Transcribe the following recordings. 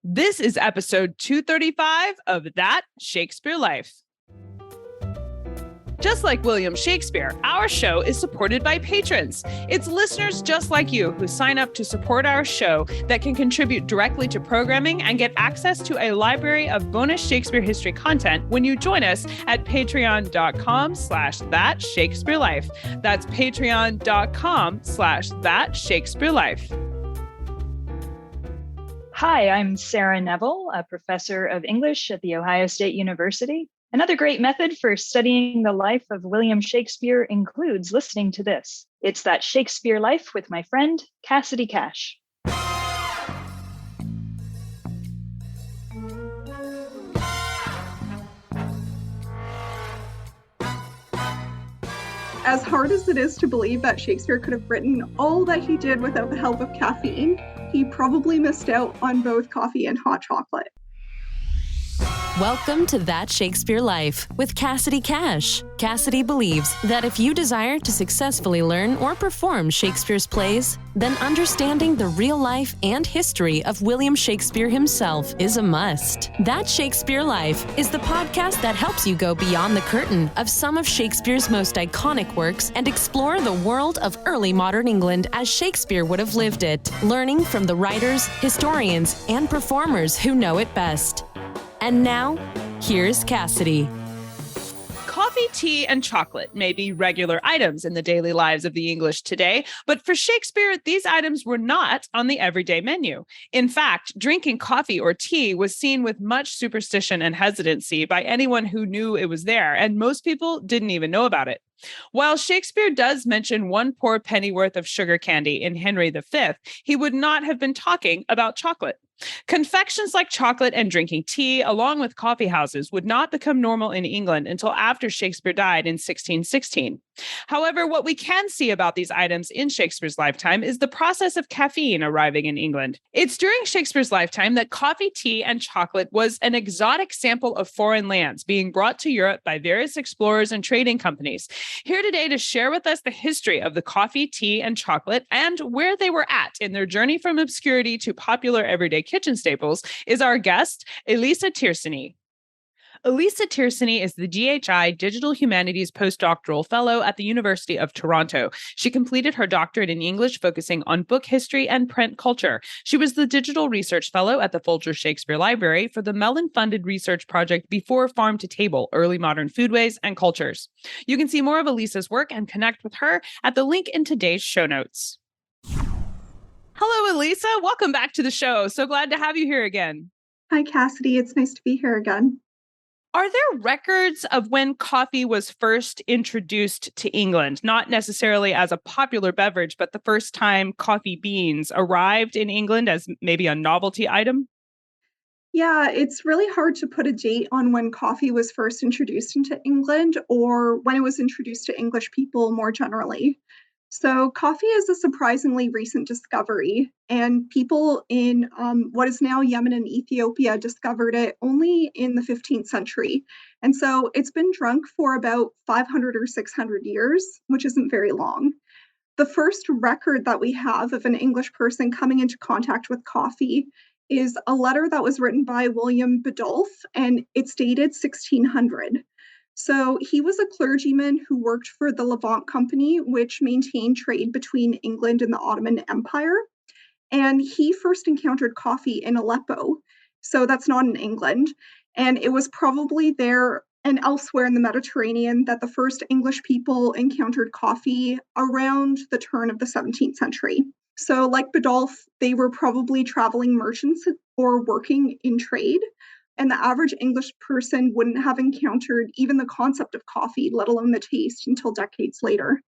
This is episode 235 of That Shakespeare Life. Just like William Shakespeare, our show is supported by patrons. It's listeners just like you who sign up to support our show that can contribute directly to programming and get access to a library of bonus Shakespeare history content when you join us at patreon.com/thatshakespearelife. That's patreon.com/thatshakespearelife. Hi, I'm Sarah Neville, a professor of English at The Ohio State University. Another great method for studying the life of William Shakespeare includes listening to this. It's That Shakespeare Life with my friend, Cassidy Cash. As hard as it is to believe that Shakespeare could have written all that he did without the help of caffeine, he probably missed out on both coffee and hot chocolate. Welcome to That Shakespeare Life with Cassidy Cash. Cassidy believes that if you desire to successfully learn or perform Shakespeare's plays, then understanding the real life and history of William Shakespeare himself is a must. That Shakespeare Life is the podcast that helps you go beyond the curtain of some of Shakespeare's most iconic works and explore the world of early modern England as Shakespeare would have lived it, learning from the writers, historians, and performers who know it best. And now, here's Cassidy. Coffee, tea, and chocolate may be regular items in the daily lives of the English today, but for Shakespeare, these items were not on the everyday menu. In fact, drinking coffee or tea was seen with much superstition and hesitancy by anyone who knew it was there, and most people didn't even know about it. While Shakespeare does mention one poor pennyworth of sugar candy in Henry V, he would not have been talking about chocolate. Confections like chocolate and drinking tea, along with coffee houses, would not become normal in England until after Shakespeare died in 1616. However, what we can see about these items in Shakespeare's lifetime is the process of caffeine arriving in England. It's during Shakespeare's lifetime that coffee, tea, and chocolate was an exotic sample of foreign lands being brought to Europe by various explorers and trading companies. Here today to share with us the history of the coffee, tea, and chocolate and where they were at in their journey from obscurity to popular everyday kitchen staples is our guest, Elisa Tersigni. Elisa Tersigni is the GHI Digital Humanities Postdoctoral Fellow at the University of Toronto. She completed her doctorate in English, focusing on book history and print culture. She was the Digital Research Fellow at the Folger Shakespeare Library for the Mellon-funded research project Before Farm to Table, Early Modern Foodways and Cultures. You can see more of Elisa's work and connect with her at the link in today's show notes. Hello, Elisa. Welcome back to the show. So glad to have you here again. Hi, Cassidy. It's nice to be here again. Are there records of when coffee was first introduced to England? Not necessarily as a popular beverage, but the first time coffee beans arrived in England as maybe a novelty item? Yeah, it's really hard to put a date on when coffee was first introduced into England or when it was introduced to English people more generally. So coffee is a surprisingly recent discovery, and people in what is now Yemen and Ethiopia discovered it only in the 15th century. And so it's been drunk for about 500 or 600 years, which isn't very long. The first record that we have of an English person coming into contact with coffee is a letter that was written by William Biddulph, and it's dated 1600. So he was a clergyman who worked for the Levant Company, which maintained trade between England and the Ottoman Empire. And he first encountered coffee in Aleppo. So that's not in England. And it was probably there and elsewhere in the Mediterranean that the first English people encountered coffee around the turn of the 17th century. So like Biddulph, they were probably traveling merchants or working in trade. And the average English person wouldn't have encountered even the concept of coffee, let alone the taste, until decades later.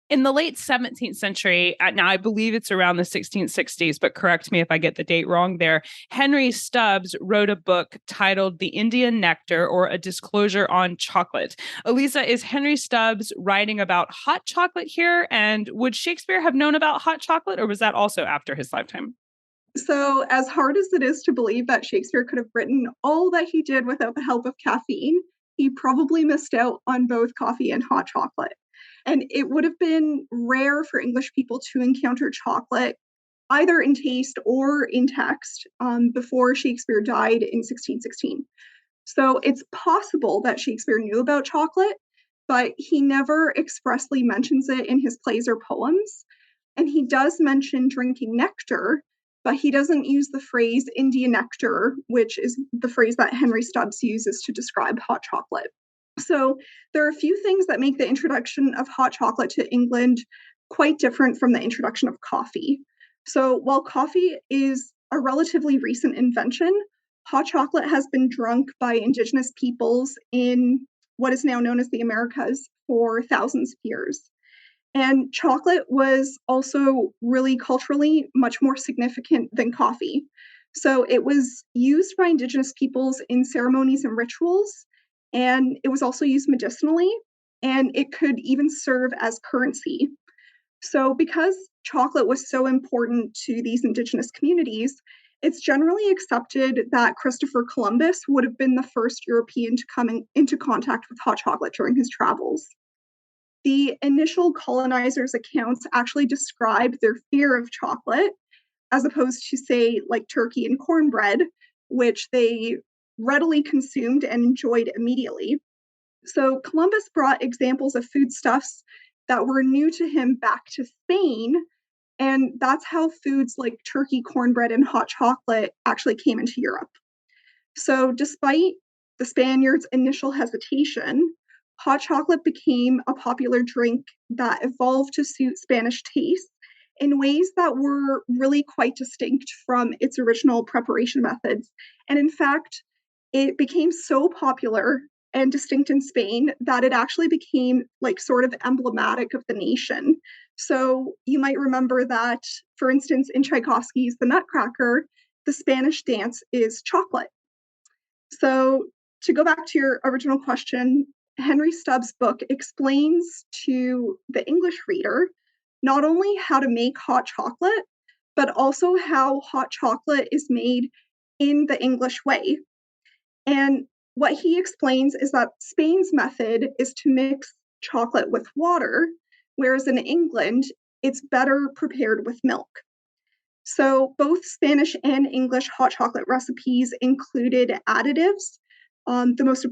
In the late 17th century, now I believe it's around the 1660s, but correct me if I get the date wrong there, Henry Stubbs wrote a book titled The Indian Nectar, or A Disclosure on Chocolate. Elisa, is Henry Stubbs writing about hot chocolate here? And would Shakespeare have known about hot chocolate, or was that also after his lifetime? So as hard as it is to believe that Shakespeare could have written all that he did without the help of caffeine, he probably missed out on both coffee and hot chocolate. And it would have been rare for English people to encounter chocolate either in taste or in text before Shakespeare died in 1616. So it's possible that Shakespeare knew about chocolate, but he never expressly mentions it in his plays or poems. And he does mention drinking nectar, but he doesn't use the phrase Indian nectar, which is the phrase that Henry Stubbs uses to describe hot chocolate. So there are a few things that make the introduction of hot chocolate to England quite different from the introduction of coffee. So while coffee is a relatively recent invention, hot chocolate has been drunk by Indigenous peoples in what is now known as the Americas for thousands of years. And chocolate was also really culturally much more significant than coffee. So it was used by Indigenous peoples in ceremonies and rituals, and it was also used medicinally, and it could even serve as currency. So, because chocolate was so important to these Indigenous communities, it's generally accepted that Christopher Columbus would have been the first European to come into contact with hot chocolate during his travels. The initial colonizers' accounts actually describe their fear of chocolate, as opposed to, say, like turkey and cornbread, which they readily consumed and enjoyed immediately. So Columbus brought examples of foodstuffs that were new to him back to Spain, and that's how foods like turkey, cornbread, and hot chocolate actually came into Europe. So despite the Spaniards' initial hesitation, hot chocolate became a popular drink that evolved to suit Spanish tastes in ways that were really quite distinct from its original preparation methods. And in fact, it became so popular and distinct in Spain that it actually became like sort of emblematic of the nation. So you might remember that, for instance, in Tchaikovsky's The Nutcracker, the Spanish dance is chocolate. So to go back to your original question, Henry Stubbs' book explains to the English reader not only how to make hot chocolate, but also how hot chocolate is made in the English way. And what he explains is that Spain's method is to mix chocolate with water, whereas in England, it's better prepared with milk. So both Spanish and English hot chocolate recipes included additives, the most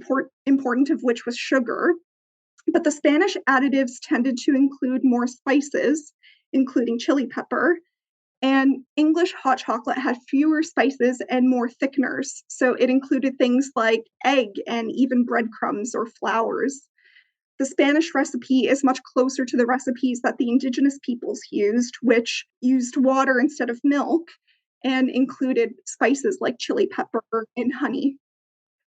important of which was sugar. But the Spanish additives tended to include more spices, including chili pepper, and English hot chocolate had fewer spices and more thickeners. So it included things like egg and even breadcrumbs or flours. The Spanish recipe is much closer to the recipes that the Indigenous peoples used, which used water instead of milk and included spices like chili pepper and honey.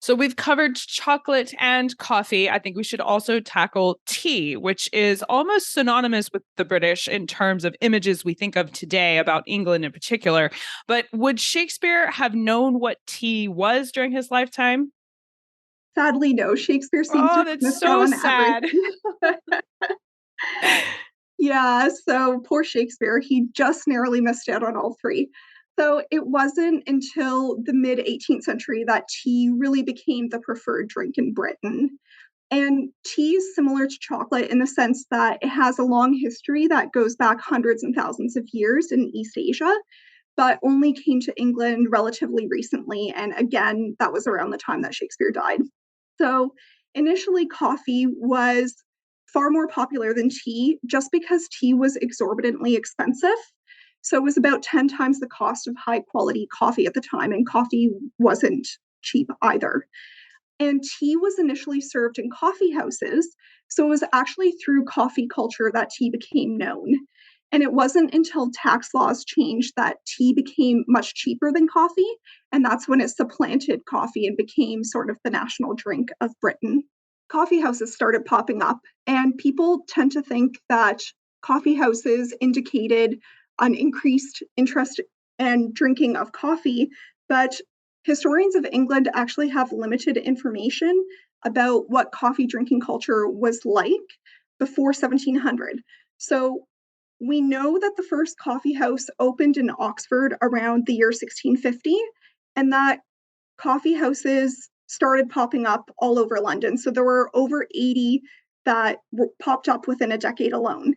So we've covered chocolate and coffee. I think we should also tackle tea, which is almost synonymous with the British in terms of images we think of today about England in particular. But would Shakespeare have known what tea was during his lifetime? Sadly, no. Shakespeare seems to Oh, have that's missed out so on sad. everything. Yeah, so poor Shakespeare, he just narrowly missed out on all three. So it wasn't until the mid 18th century that tea really became the preferred drink in Britain. And tea is similar to chocolate in the sense that it has a long history that goes back hundreds and thousands of years in East Asia, but only came to England relatively recently. And again, that was around the time that Shakespeare died. So initially, coffee was far more popular than tea just because tea was exorbitantly expensive. So it was about 10 times the cost of high quality coffee at the time, and coffee wasn't cheap either. And tea was initially served in coffee houses. So it was actually through coffee culture that tea became known. And it wasn't until tax laws changed that tea became much cheaper than coffee. And that's when it supplanted coffee and became sort of the national drink of Britain. Coffee houses started popping up, and people tend to think that coffee houses indicated an increased interest and drinking of coffee. But historians of England actually have limited information about what coffee drinking culture was like before 1700. So we know that the first coffee house opened in Oxford around the year 1650, and that coffee houses started popping up all over London. So there were over 80 that popped up within a decade alone.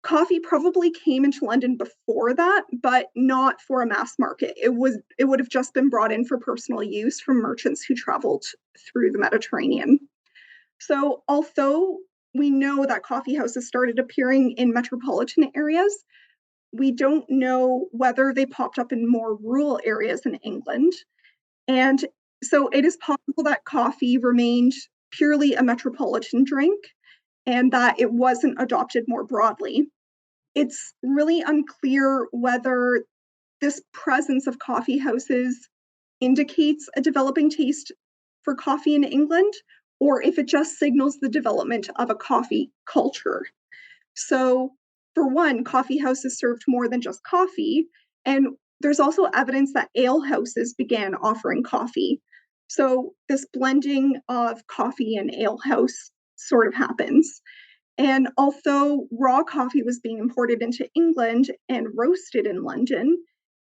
Coffee probably came into London before that, but not for a mass market. It would have just been brought in for personal use from merchants who traveled through the Mediterranean. So although we know that coffee houses started appearing in metropolitan areas, we don't know whether they popped up in more rural areas in England. And so it is possible that coffee remained purely a metropolitan drink and that it wasn't adopted more broadly. It's really unclear whether this presence of coffee houses indicates a developing taste for coffee in England, or if it just signals the development of a coffee culture. So, for one, coffee houses served more than just coffee, and there's also evidence that ale houses began offering coffee. So, this blending of coffee and ale house sort of happens. And although raw coffee was being imported into England and roasted in London,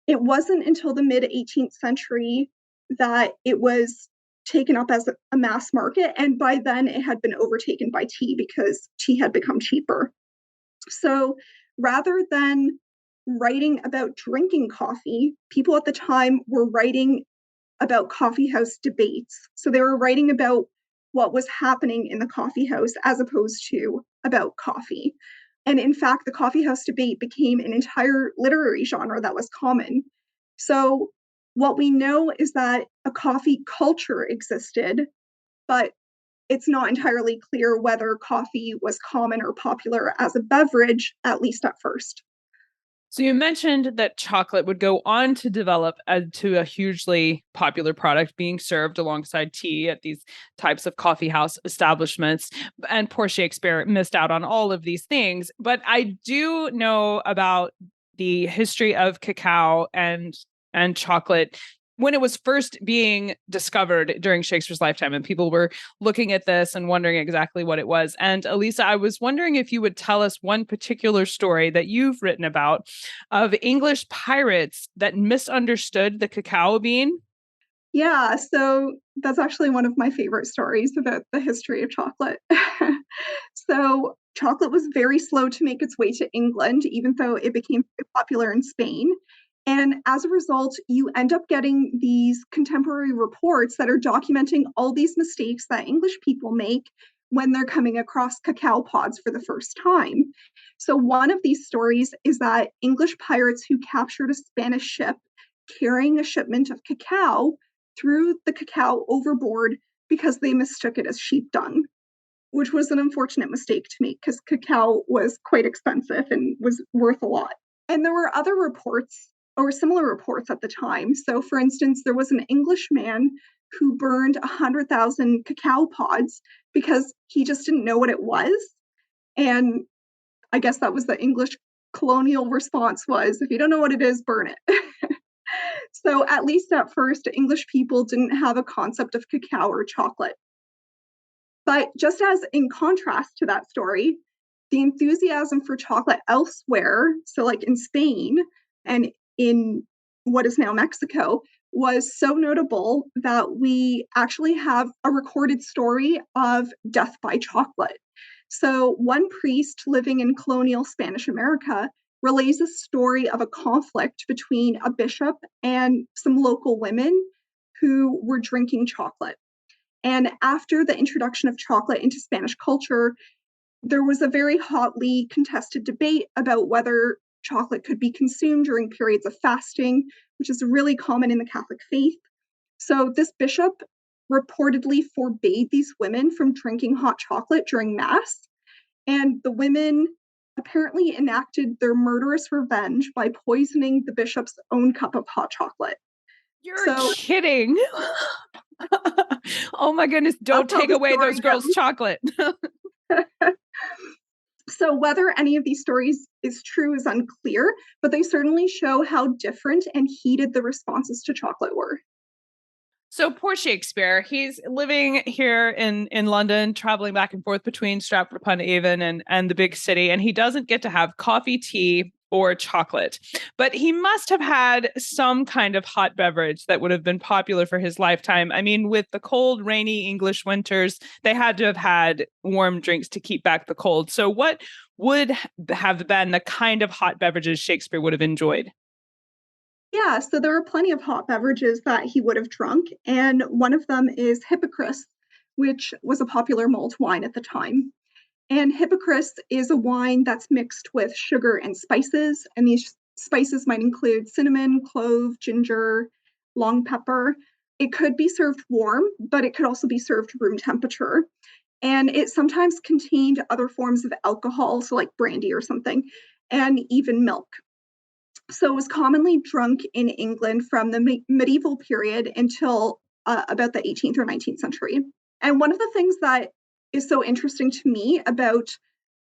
it wasn't until the mid 18th century that it was taken up as a mass market. And by then, it had been overtaken by tea because tea had become cheaper. So rather than writing about drinking coffee, people at the time were writing about coffee house debates. So they were writing about what was happening in the coffee house as opposed to about coffee. And in fact, the coffee house debate became an entire literary genre that was common. So what we know is that a coffee culture existed, but it's not entirely clear whether coffee was common or popular as a beverage, at least at first. So you mentioned that chocolate would go on to develop to a hugely popular product being served alongside tea at these types of coffee house establishments. And poor Shakespeare missed out on all of these things. But I do know about the history of cacao and chocolate when it was first being discovered during Shakespeare's lifetime, and people were looking at this and wondering exactly what it was. And Elisa, I was wondering if you would tell us one particular story that you've written about of English pirates that misunderstood the cacao bean. Yeah, so that's actually one of my favorite stories about the history of chocolate. So chocolate was very slow to make its way to England, even though it became popular in Spain. And as a result, you end up getting these contemporary reports that are documenting all these mistakes that English people make when they're coming across cacao pods for the first time. So, one of these stories is that English pirates who captured a Spanish ship carrying a shipment of cacao threw the cacao overboard because they mistook it as sheep dung, which was an unfortunate mistake to make because cacao was quite expensive and was worth a lot. And there were other reports or similar reports at the time. So, for instance, there was an Englishman who burned 100,000 cacao pods because he just didn't know what it was. And I guess that was the English colonial response was, if you don't know what it is, burn it. So at least at first, English people didn't have a concept of cacao or chocolate. But just as in contrast to that story, the enthusiasm for chocolate elsewhere, so like in Spain and in what is now Mexico, was so notable that we actually have a recorded story of death by chocolate. So one priest living in colonial Spanish America relays a story of a conflict between a bishop and some local women who were drinking chocolate. And after the introduction of chocolate into Spanish culture, there was a very hotly contested debate about whether chocolate could be consumed during periods of fasting, which is really common in the Catholic faith. So this bishop reportedly forbade these women from drinking hot chocolate during Mass. And the women apparently enacted their murderous revenge by poisoning the bishop's own cup of hot chocolate. You're kidding. Oh my goodness, don't take away those girls' chocolate. So whether any of these stories is true is unclear, but they certainly show how different and heated the responses to chocolate were. So poor Shakespeare, he's living here in London, traveling back and forth between Stratford-upon-Avon and the big city, and he doesn't get to have coffee, tea, or chocolate. But he must have had some kind of hot beverage that would have been popular for his lifetime. I mean, with the cold, rainy English winters, they had to have had warm drinks to keep back the cold. So what would have been the kind of hot beverages Shakespeare would have enjoyed? Yeah, so there are plenty of hot beverages that he would have drunk, and one of them is Hippocras, which was a popular malt wine at the time. And Hippocras is a wine that's mixed with sugar and spices, and these spices might include cinnamon, clove, ginger, long pepper. It could be served warm, but it could also be served room temperature. And it sometimes contained other forms of alcohol, so like brandy or something, and even milk. So it was commonly drunk in England from the medieval period until about the 18th or 19th century. And one of the things that is so interesting to me about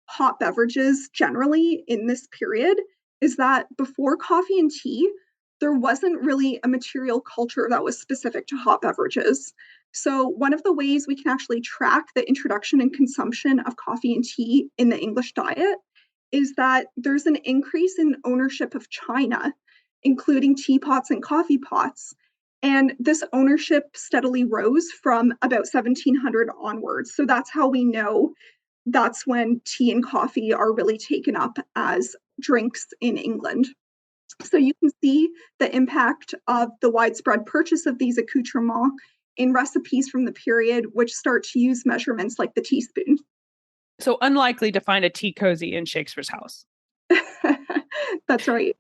hot beverages generally in this period is that before coffee and tea, there wasn't really a material culture that was specific to hot beverages. So, one of the ways we can actually track the introduction and consumption of coffee and tea in the English diet is that there's an increase in ownership of china, including teapots and coffee pots. And this ownership steadily rose from about 1700 onwards. So that's how we know that's when tea and coffee are really taken up as drinks in England. So you can see the impact of the widespread purchase of these accoutrements in recipes from the period, which start to use measurements like the teaspoon. So unlikely to find a tea cozy in Shakespeare's house. That's right.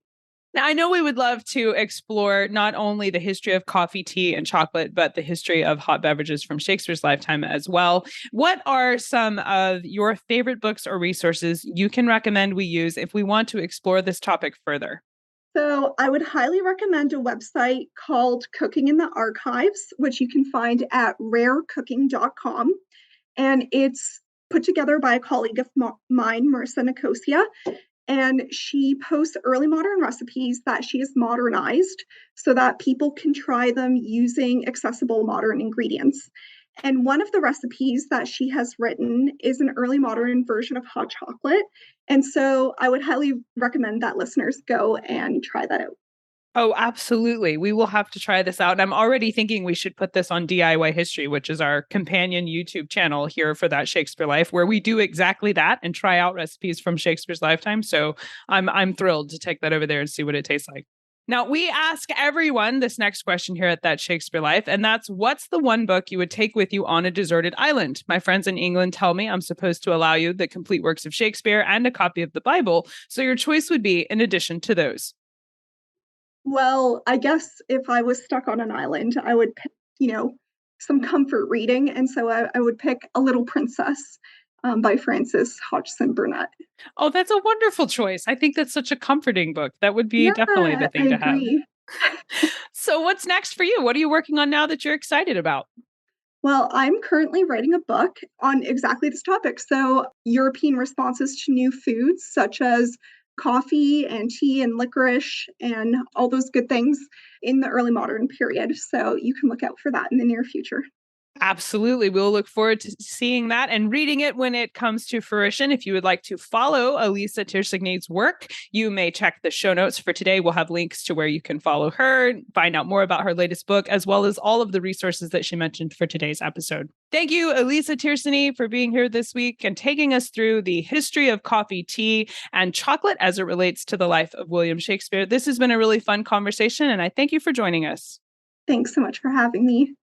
Now, I know we would love to explore not only the history of coffee, tea, and chocolate, but the history of hot beverages from Shakespeare's lifetime as well. What are some of your favorite books or resources you can recommend we use if we want to explore this topic further? So I would highly recommend a website called Cooking in the Archives, which you can find at rarecooking.com. And it's put together by a colleague of mine, Marissa Nicosia, and she posts early modern recipes that she has modernized so that people can try them using accessible modern ingredients. And one of the recipes that she has written is an early modern version of hot chocolate. And so I would highly recommend that listeners go and try that out. Oh, absolutely. We will have to try this out. And I'm already thinking we should put this on DIY History, which is our companion YouTube channel here for That Shakespeare Life, where we do exactly that and try out recipes from Shakespeare's lifetime. So I'm thrilled to take that over there and see what it tastes like. Now, we ask everyone this next question here at That Shakespeare Life, and that's what's the one book you would take with you on a deserted island? My friends in England tell me I'm supposed to allow you the complete works of Shakespeare and a copy of the Bible. So your choice would be in addition to those. Well, I guess if I was stuck on an island, I would pick, some comfort reading. And so I would pick A Little Princess by Frances Hodgson Burnett. Oh, that's a wonderful choice. I think that's such a comforting book. That would be Yeah, definitely the I thing to have. agree. So what's next for you? What are you working on now that you're excited about? Well, I'm currently writing a book on exactly this topic. So, European responses to new foods such as coffee and tea and licorice and all those good things in the early modern period. So, you can look out for that in the near future. Absolutely. We'll look forward to seeing that and reading it when it comes to fruition. If you would like to follow Elisa Tersigni's work, you may check the show notes for today. We'll have links to where you can follow her, find out more about her latest book, as well as all of the resources that she mentioned for today's episode. Thank you, Elisa Tersigni, for being here this week and taking us through the history of coffee, tea, and chocolate as it relates to the life of William Shakespeare. This has been a really fun conversation, and I thank you for joining us. Thanks so much for having me.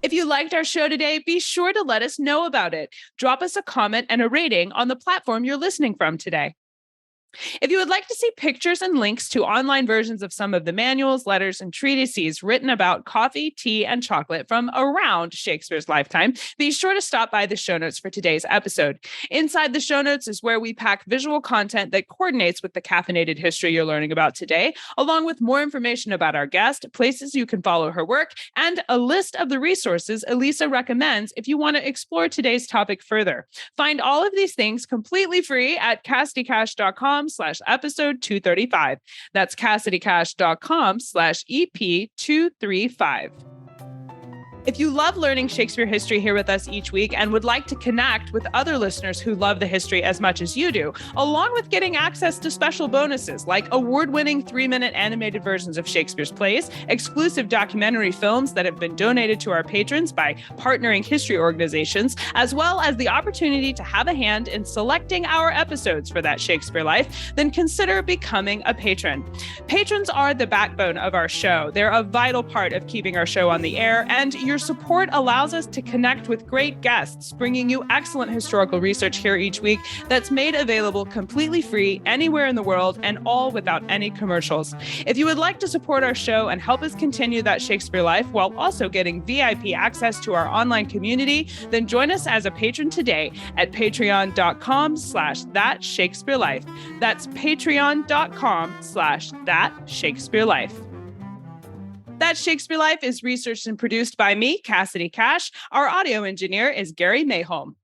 If you liked our show today, be sure to let us know about it. Drop us a comment and a rating on the platform you're listening from today. If you would like to see pictures and links to online versions of some of the manuals, letters, and treatises written about coffee, tea, and chocolate from around Shakespeare's lifetime, be sure to stop by the show notes for today's episode. Inside the show notes is where we pack visual content that coordinates with the caffeinated history you're learning about today, along with more information about our guest, places you can follow her work, and a list of the resources Elisa recommends if you want to explore today's topic further. Find all of these things completely free at CassidyCash.com/episode 235. That's CassidyCash.com/EP235. If you love learning Shakespeare history here with us each week and would like to connect with other listeners who love the history as much as you do, along with getting access to special bonuses like award-winning 3-minute animated versions of Shakespeare's plays, exclusive documentary films that have been donated to our patrons by partnering history organizations, as well as the opportunity to have a hand in selecting our episodes for That Shakespeare Life, then consider becoming a patron. Patrons are the backbone of our show. They're a vital part of keeping our show on the air, and your support allows us to connect with great guests, bringing you excellent historical research here each week that's made available completely free anywhere in the world and all without any commercials. If you would like to support our show and help us continue That Shakespeare Life while also getting VIP access to our online community, then join us as a patron today at patreon.com/thatshakespearelife. That's patreon.com/thatshakespearelife. That Shakespeare Life is researched and produced by me, Cassidy Cash. Our audio engineer is Gary Mayholm.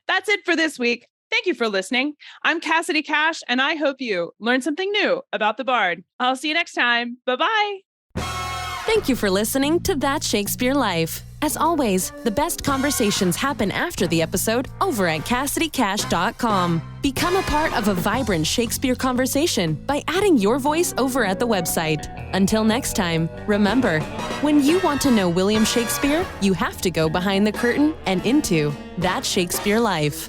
That's it for this week. Thank you for listening. I'm Cassidy Cash, and I hope you learned something new about the Bard. I'll see you next time. Bye-bye. Thank you for listening to That Shakespeare Life. As always, the best conversations happen after the episode over at CassidyCash.com. Become a part of a vibrant Shakespeare conversation by adding your voice over at the website. Until next time, remember, when you want to know William Shakespeare, you have to go behind the curtain and into That Shakespeare Life.